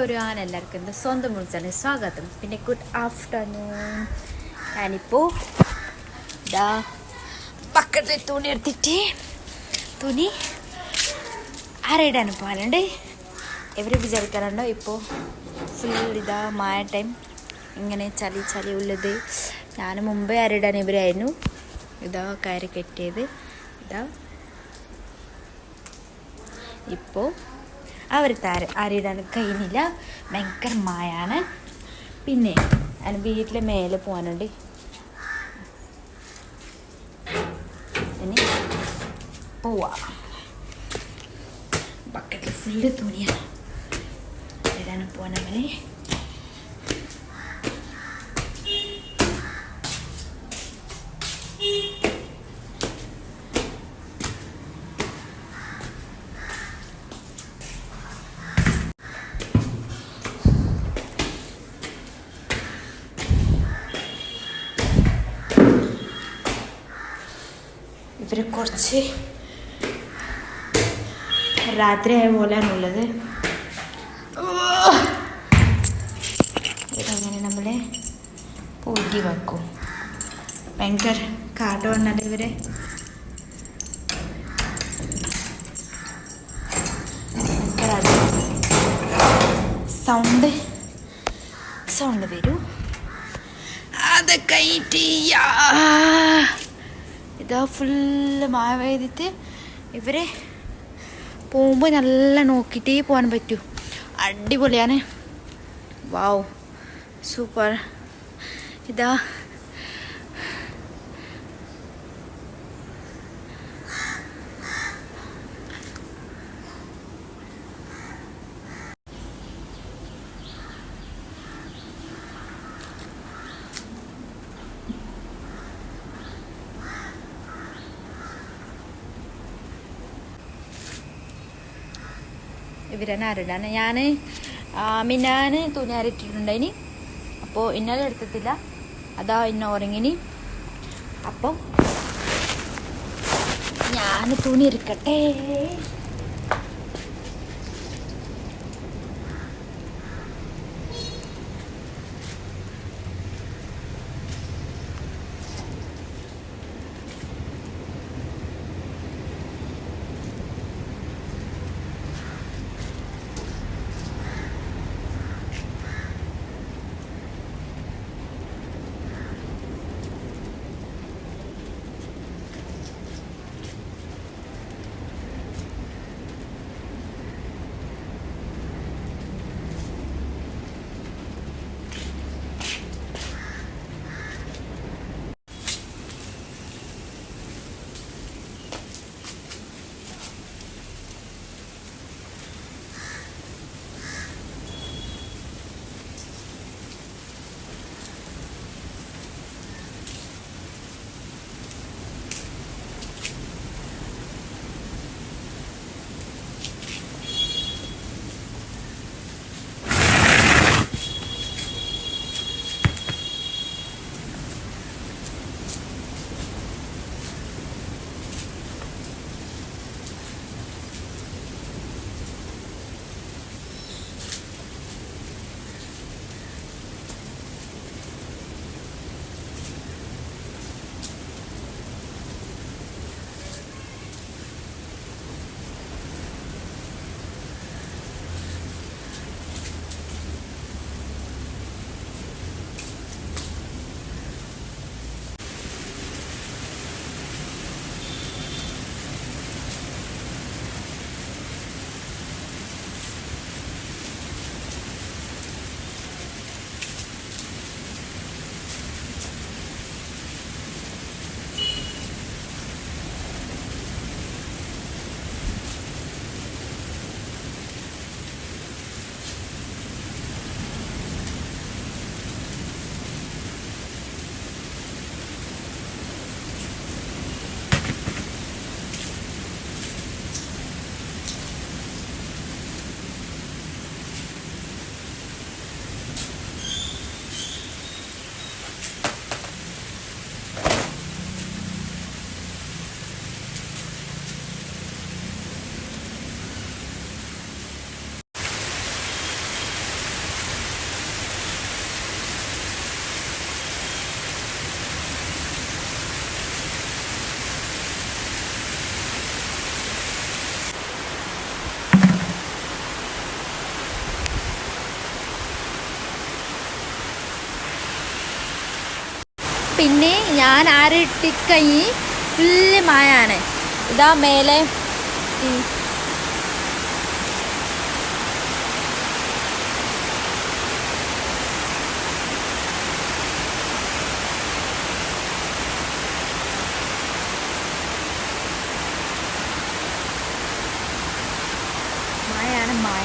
Everyone, എല്ലാവർക്കും എൻ്റെ സ്വന്തം വിളിച്ചാണ് സ്വാഗതം. പിന്നെ ഗുഡ് ആഫ്റ്റർനൂൺ. ഞാനിപ്പോൾ ഇതാ പക്കത്തിൽ തുണി എടുത്തിട്ട് തുണി അരയിടാൻ പോകാനുണ്ട്. ഇവർ വിചാരിക്കാറുണ്ടോ ഇപ്പോൾ ഫുൾ ഇതാ മായ ടൈം ഇങ്ങനെ ചളി ഉള്ളത്. ഞാൻ മുമ്പേ അരയിടാൻ ഇവരായിരുന്നു ഇതാ കയറി കെട്ടിയത്. ഇതാ ഇപ്പോൾ അവർ അരയിടാൻ കഴിയുന്നില്ല, ഭയങ്കര മായാണ്. പിന്നെ ഞാൻ വീട്ടിലെ മേലെ പോകാനുണ്ട്. ഇനി പോവാ. ബക്കറ്റിൽ ഫുള്ള് തുണിയാണ്, അരയിടാൻ പോകാനവരെ. ഇവർ കുറച്ച് രാത്രിയായ പോലെയാണുള്ളത്. ഇതങ്ങനെ നമ്മളെ പൂട്ടി വെക്കും. ഭയങ്കര കാട് വന്നാൽ ഇവരെ ഭയങ്കര സൗണ്ട് വരും. അത് കഴിഞ്ഞിട്ട് ഇതാ ഫുള്ള് മഴ പെയ്തിട്ട് ഇവരെ പോകുമ്പോൾ നല്ല നോക്കിയിട്ടേ പോകാൻ പറ്റൂ. അടിപൊളിയാണ്. വാവ്, സൂപ്പർ. ഇതാ ഇവരെന്നെ അരടാണ്. ഞാൻ മിന്നാന് തുണി അരട്ടിട്ടുണ്ടായിനി, അപ്പോൾ ഇന്നലെ എടുത്തിട്ടില്ല. അതാ ഇന്ന ഉറങ്ങിനി. അപ്പോൾ ഞാൻ തുണി ഇരിക്കട്ടെ. പിന്നെ ഞാൻ ആരിട്ടിക്കൈ ഫുള്ള് മായാണ്. ഇതാ മേലെ മായാണ് മായ.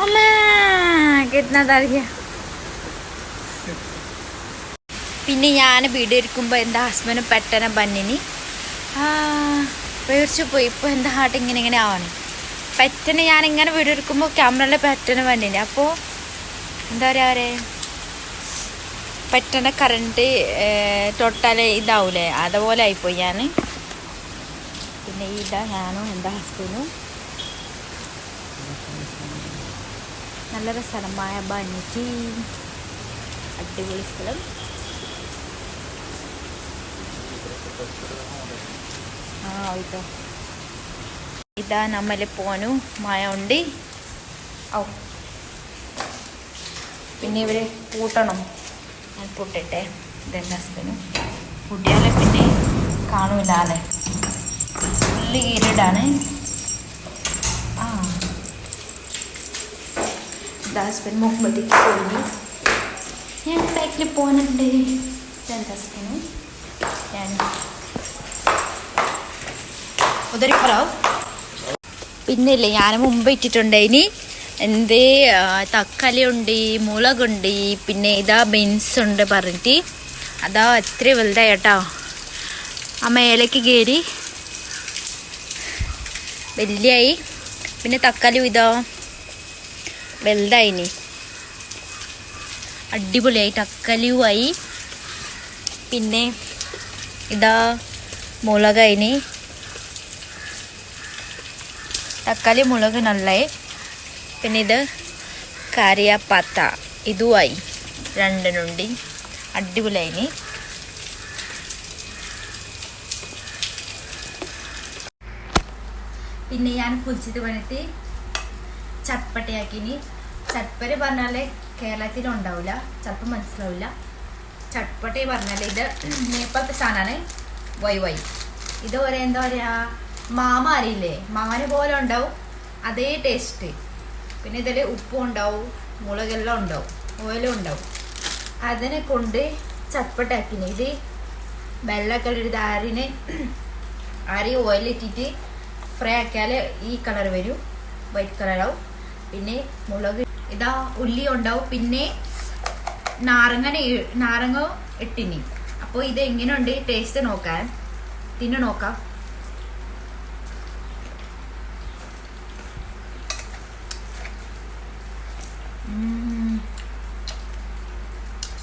अम्मा कितना डर गया. പിന്നെ ഞാൻ വീഡിയോ എടുക്കുമ്പോൾ എൻ്റെ ഹസ്ബൻഡ് പെട്ടെന്ന് ബന്നിനി പേടിച്ചു പോയി. ഇപ്പോൾ എൻ്റെ ഹാർട്ട് ഇങ്ങനെ ആവണം. പെട്ടെന്ന് ഞാനിങ്ങനെ വീഡിയോ എടുക്കുമ്പോൾ ക്യാമറയിൽ പെട്ടെന്ന് ബന്നിനി. അപ്പോൾ എന്താ പറയുക, പെട്ടെന്ന് കറണ്ട് തൊട്ടാൽ ഇതാവൂലേ, അതുപോലെ ആയിപ്പോയി ഞാൻ. പിന്നെ ഇതാ ഞാനും എൻ്റെ ഹസ്ബൻഡും നല്ല രസമായ ബന്നിക്ക് അടിപൊളി സ്ഥലം. ആയിട്ടോ ഇതാ നമ്മൾ പോനു മായ ഉണ്ട്. ഓ പിന്നെ ഇവർ പൂട്ടണം. ഞാൻ പൂട്ടിട്ടെ. ഇതെൻ്റെ ഹസ്ബൻഡും പൂട്ടിയാലേ പിന്നെ കാണൂലാല്ലേ, ഫുള്ള് ഇരുടാണ്. ഹസ്ബൻഡ് മുമ്പത്തേക്ക് പോയി. ഞാൻ ബാക്കിൽ പോകുന്നുണ്ട്. എൻ്റെ ഹസ്ബൻഡും ഞാൻ ഉദരിപ്പറാവും. പിന്നെ ഇല്ലേ, ഞാൻ മുമ്പ് ഇട്ടിട്ടുണ്ട്. ഇനി എന്ത് തക്കാളി ഉണ്ട്, മുളകുണ്ട്, പിന്നെ ഇതാ ബീൻസ് ഉണ്ട് പറഞ്ഞിട്ട് അതാ എത്ര വലുതായി കേട്ടോ. ആ മേലേക്ക് കയറി വലിയായി. പിന്നെ തക്കാളി ഇതാ വലുതായിനി, അടിപൊളിയായി തക്കാളിയുമായി. പിന്നെ ഇതാ മുളകായിനി, തക്കാളി മുളക് നല്ലായി. പിന്നെ ഇത് കറിയാപ്പാത്ത ഇതുമായി, രണ്ടിനുണ്ട് അടിപൊളിയായിനി. പിന്നെ ഞാൻ കുളിച്ചിട്ട് വന്നിട്ട് ചട്പട്ടയാക്കിനി. ചട്പര പറഞ്ഞാൽ കേരളത്തിലുണ്ടാവില്ല, ചിലപ്പോൾ മനസ്സിലാവില്ല. ചട്പട്ട പറഞ്ഞാൽ ഇത് നേപ്പാളത്തെ സാധനമാണ്. വൈ ഇത് ഒരു എന്താ പറയുക, മാമ അറിയില്ലേ, മാന് പോലെ ഉണ്ടാവും, അതേ ടേസ്റ്റ്. പിന്നെ ഇതിൽ ഉപ്പും ഉണ്ടാവും, മുളകെല്ലാം ഉണ്ടാവും, ഓയിലും ഉണ്ടാവും. അതിനെ കൊണ്ട് ചട്പട്ടാക്കിനി. ഇത് വെള്ളമൊക്കെ എടുത്ത് അരി ഓയിലിട്ടിട്ട് ഫ്രൈ ആക്കിയാൽ ഈ കളർ വരും, വൈറ്റ് കളറാവും. പിന്നെ മുളക് ഇതാ ഉള്ളി ഉണ്ടാവും. പിന്നെ നാരങ്ങ ഇട്ടിനി. അപ്പോൾ ഇത് എങ്ങനെയുണ്ട് ടേസ്റ്റ് നോക്കാൻ തിന്നു നോക്കാം.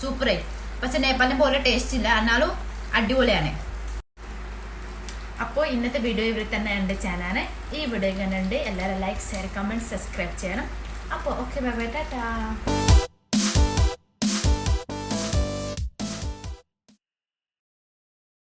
സൂപ്പറായി. പക്ഷെ നേപ്പാളിനെ പോലെ ടേസ്റ്റ് ഇല്ല, എന്നാലും അടിപൊളിയാണ്. അപ്പോൾ ഇന്നത്തെ വീഡിയോ ഇവിടെ തന്നെ എൻ്റെ ചാനലാണ്. ഈ വീഡിയോ ഇങ്ങനെ ഉണ്ട്. എല്ലാവരും ലൈക്ക് ഷെയർ കമൻറ്റ് സബ്സ്ക്രൈബ് ചെയ്യണം. അപ്പോൾ ഓക്കെ ബൈ ബൈ ടാറ്റാ.